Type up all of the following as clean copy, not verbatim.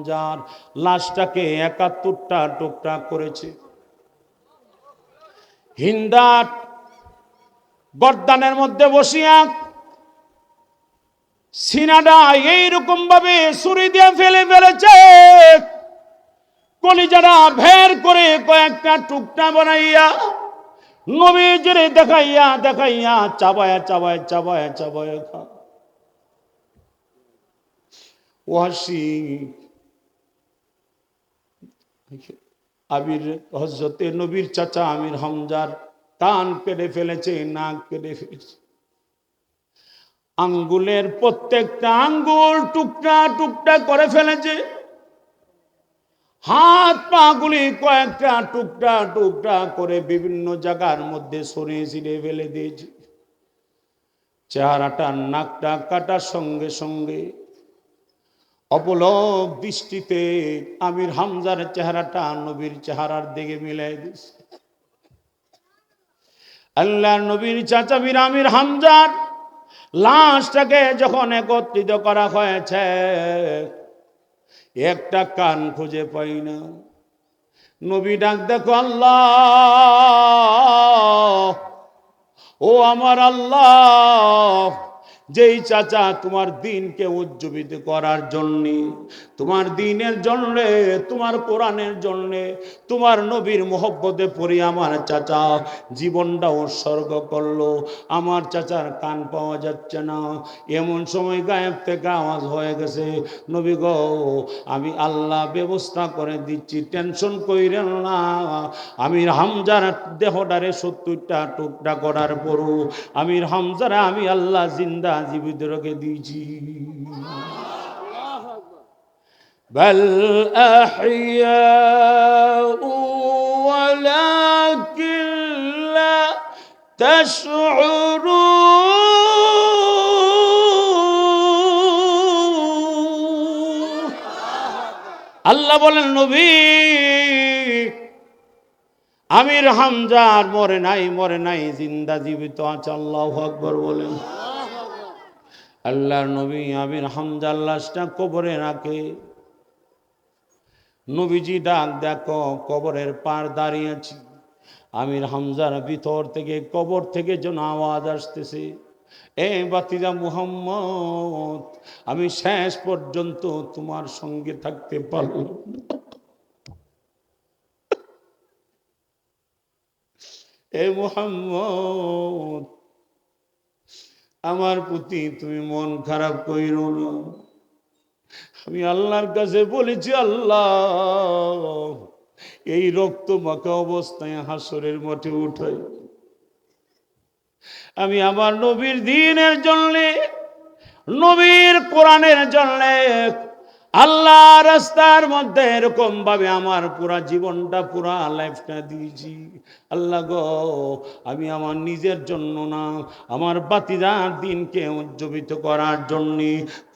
হামজার লাশটাকে ৭১টা টুকরা করেছে। হিন্দার গর্দানের মধ্যে বসিয়া সিনাটা এইরকম ভাবে ছুরি দিয়ে ফেলেছে, কলিজাটা ভের করে কয়েকটা টুকরা বানাইয়া নবীজিরে দেখাইয়া দেখাইয়া চাবায়া চাবায়া চাবায়া চাবায়া খা। ওয়াসি আমির হযরতে নবীর চাচা আমির হামজার কান কেটে ফেলেছে, নাক কেটে ফেলেছে, আঙ্গুলের প্রত্যেকটা আঙ্গুল টুকরা টুকরা করে ফেলেছে, হাত পা গুলি কয়েকটা টুকরা টুকরা করে বিভিন্ন জায়গার মধ্যে সরিয়ে ছিঁড়ে ফেলে দিয়েছে। চেহারাটা নাকটা কাটার সঙ্গে সঙ্গে অপলক দৃষ্টিতে আমির হামজার চেহারাটা নবীর চেহারার দিকে মিলাই দিয়েছে। আল্লাহ নবীর চাচা বীর আমির হামজার লাশটাকে যখন একত্রিত করা হয়েছে, একটা কান খুঁজে পাই না। নবী ডাক দেখো, আল্লাহ, ও আমার আল্লাহ, যেই চাচা তোমার দিনকে উজ্জীবিত করার জন্য, তোমার দিনের জন্য, তোমার কোরআনের জন্য, তোমার নবীর মোহব্বতে পড়ে আমার চাচা জীবনটা উৎসর্গ করলো, আমার চাচার কান পাওয়া যাচ্ছে না। এমন সময় গায়েব থেকে আওয়াজ হয়ে গেছে, নবী গো, আমি আল্লাহ ব্যবস্থা করে দিচ্ছি, টেনশন কইরেন না। আমির হামজার দেহটারে ৭০টা টুকরা করার পরও আমির হামজারা আমি আল্লাহ জিন্দা জীবিত রেখে দিয়েছি। বাল আহইয়াউ ওয়ালাকিন লা তাশউরুন। আল্লাহ বলেন, নবী, আমির হামজার মরে নাই, মরে নাই, জিন্দা জীবিত আছে। আল্লাহু আকবার বলেন। আল্লাহর নবী আমির হামজার লাশটা কবরে রাখে। নবীজি ডাক দেখো, কবরের পার দাঁড়িয়েছি, আমির হামজার ভিতর থেকে কবর থেকে যেন আওয়াজ আসতেছে, এ বাতিজা মুহাম্মদ, আমি শেষ পর্যন্ত তোমার সঙ্গে থাকতে পারলাম না। এ মুহাম্মদ, আমার প্রতি তুমি মন খারাপ কইরো না। আমি আল্লাহর কাছে বলেছি, আল্লাহ, এই রক্ত মাখা অবস্থায় হাসরের মাঠে উঠাই, আমি আমার নবীর দ্বীনের জন্য, নবীর কোরআনের জন্য, আল্লাহ রাস্তার মধ্যে এরকম ভাবে আমার পুরা জীবনটা, পুরা লাইফটা দিয়েছি। আল্লাহ গো, আমি আমার নিজের জন্য না, আমার বাতিদার দিনকে উজ্জীবিত করার জন্য,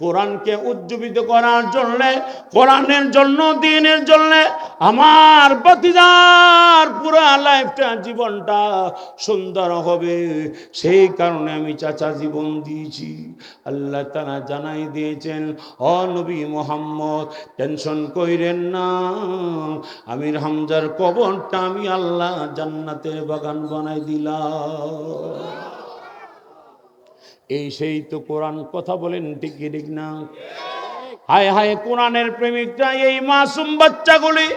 কোরআনকে উজ্জীবিত করার জন্য, কোরআনের জন্য, দিনের জন্য আমার বাতিদার পুরা লাইফটা, জীবনটা সুন্দর হবে, সেই কারণে আমি চাচা জীবন দিয়েছি। আল্লাহ তাআলা জানাই দিয়েছেন, ও নবী মুহাম্মদ, টেনশন কইরেন না, আমির হামজার কবরটা আমি আল্লাহ জান্নাতের বাগান বানাই দিলাম। এই সেই তো কোরআন, কথা বলেন ঠিক কি ঠিক না? হায় হায়, কোরআনের প্রেমিকরা, এই মাসুম বাচ্চাগুলি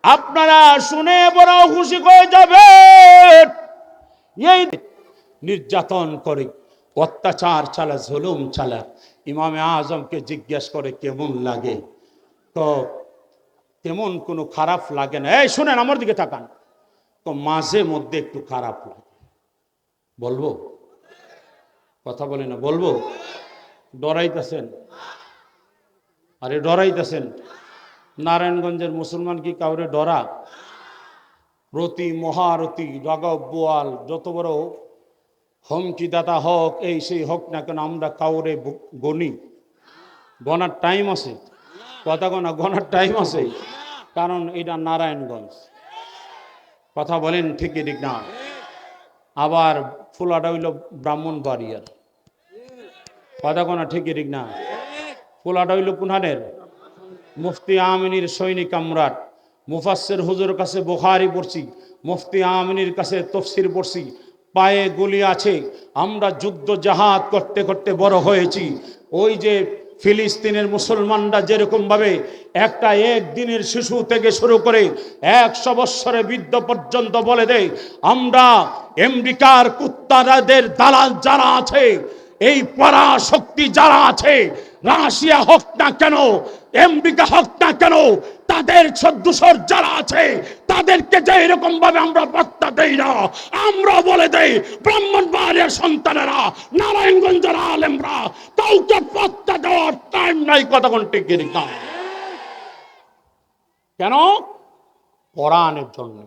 আপনারা শুনে বড় খুশি হয়ে যাবে। এই নির্যাতন করে, অত্যাচার চালা, জুলুম চালা, ইমামে আজমকে জিজ্ঞেস করে কেমন লাগে, তো তেমন কোনো খারাপ লাগে না। এই শুনেন, আমার দিকে তাকান, তো মাঝে মধ্যে একটু খারাপ লাগে। বলবো? কথা বলে না, বলবো? ডরাইতেছেন? আরে ডরাইতেছেন? নারায়ণগঞ্জের মুসলমান কি কাউরে ডরা? রতি মহারতি রাগব বোয়াল যত বড় হুমকিদাতা হোক, এই সেই হোক না কেন, আমরা কাউরে গণি? গণার টাইম আছে? কথা গণার টাইম আছে, কারণ এটা নারায়ণগঞ্জ। কথা বলেন ঠিক ঠিক না? আবার ফুলাটা হইল ব্রাহ্মণবাড়িয়ার। কথা ঠিক ঠিক না? ফুলাটা হইল কোনহানের? মুফতি আমিনীর সৈনিক সম্রাট, মুফাসসির হুজুর কাছে বুখারী পড়ছি, মুফতি আমিনীর কাছে তাফসীর পড়ছি, পায়ে গুলি আছে। আমরা যুদ্ধ জাহাদ করতে করতে বড় হয়েছি। ওই যে ফিলিস্তিনের মুসলমানরা যেরকম ভাবে একটা একদিনের শিশু থেকে শুরু করে 100 বৎসরের বৃদ্ধ পর্যন্ত বলে দেয়, আমরা আমেরিকার কুত্তাদের দালাল যারা আছে, এই পরাশক্তি যারা আছে, রাশিয়া হোক না কেন, আমেরিকা হোক না কেন, তাদের সদস্যর যারা আছে তাদেরকে যে এরকম ভাবে আমরা বার্তা দেই না, আমরা বলে দেই ব্রাহ্মণবাড়িয়ার সন্তানেরা, নারায়ণগঞ্জের আলেমরা কাউকে বার্তা দেওয়ার টাইম নাই। কথা কোন ঠিক না? কেন? কোরআনের জন্য।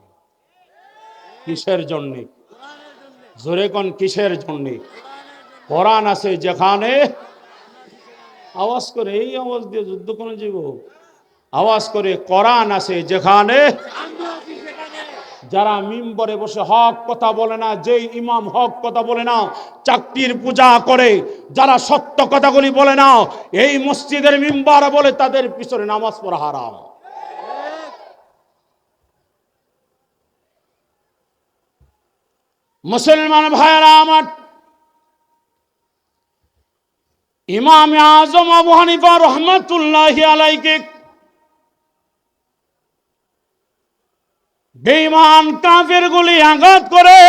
কিসের জন্য? জোরে কোন কিসের জন্য? কোরআন আছে যেখানে, আওয়াজ করে, এই আওয়াজ দিয়ে যুদ্ধ কোন জীব, আওয়াজ করে, কোরআন আছে যেখানে। যারা মিম্বরে বসে হক কথা বলে না, যেই ইমাম হক কথা বলে না, চাকরির পূজা করে, যারা সত্য কথাগুলি বলে না, এই মসজিদের মিম্বার বলে, তাদের পিছনে নামাজ পড়া হারাম। মুসলমান ভাইয়েরা আমার, ইমাম আজম আবু হানিফা রহমাতুল্লাহি আলাইহি বেঈমান কাফের গুলি আঘাত করে,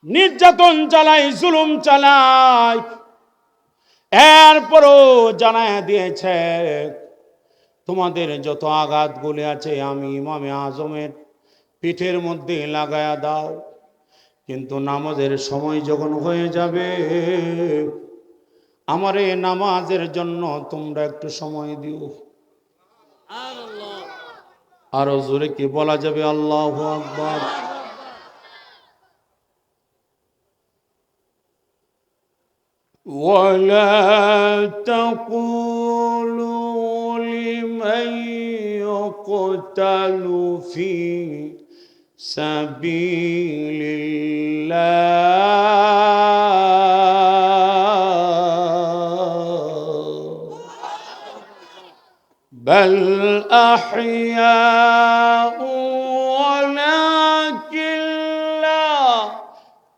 নির্যাতন চালায়, জুলুম চালায়, এরপরও জানায় দিয়েছে তোমাদের যত আঘাতগুলি আছে আমি ইমামে আজমের পিঠের মধ্যে লাগায়া দাও, কিন্তু নামাজের সময় যখন হয়ে যাবে আমার এই নামাজের জন্য তোমরা একটু সময় দিও। আরো জোরে কি বলা যাবে? আল্লাহু আকবার। ওয়ালা তাকুলু লিমান ইউকতালু ফি সাবিলিল্লাহ বাল আহইয়াউ ওয়ালাকিন লা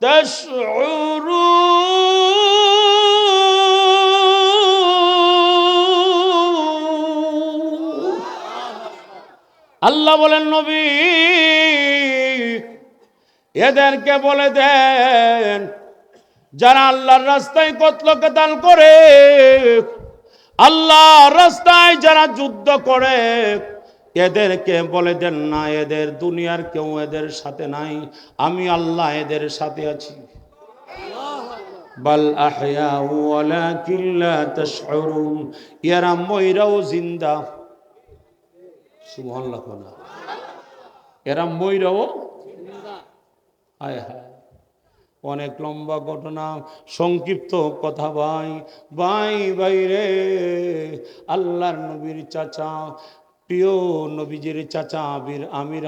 তাশউরুন। আল্লাহ বলেন নবী এদেরকে বলে দেন, যারা আল্লাহর রাস্তায় কতল কেতাল করে, আল্লাহর রাস্তায় যারা যুদ্ধ করে, এদেরকে বলে দেন না এদের দুনিয়ার কেউ এদের সাথে নাই, আমি আল্লাহ এদের সাথে আছি। বাল আহইয়াউ ওয়ালাকিন লা তাশউরুন, এরা মইরাও জিন্দা। সুবহানাল্লাহ। এরা মইরাও জিন্দা। হায় হায়, অনেক লম্বা ঘটনা, সংক্ষিপ্ত কথা ভাই। ভাই রে, আল্লাহর নবীর চাচা, প্রিয় নবীজির চাচা আমির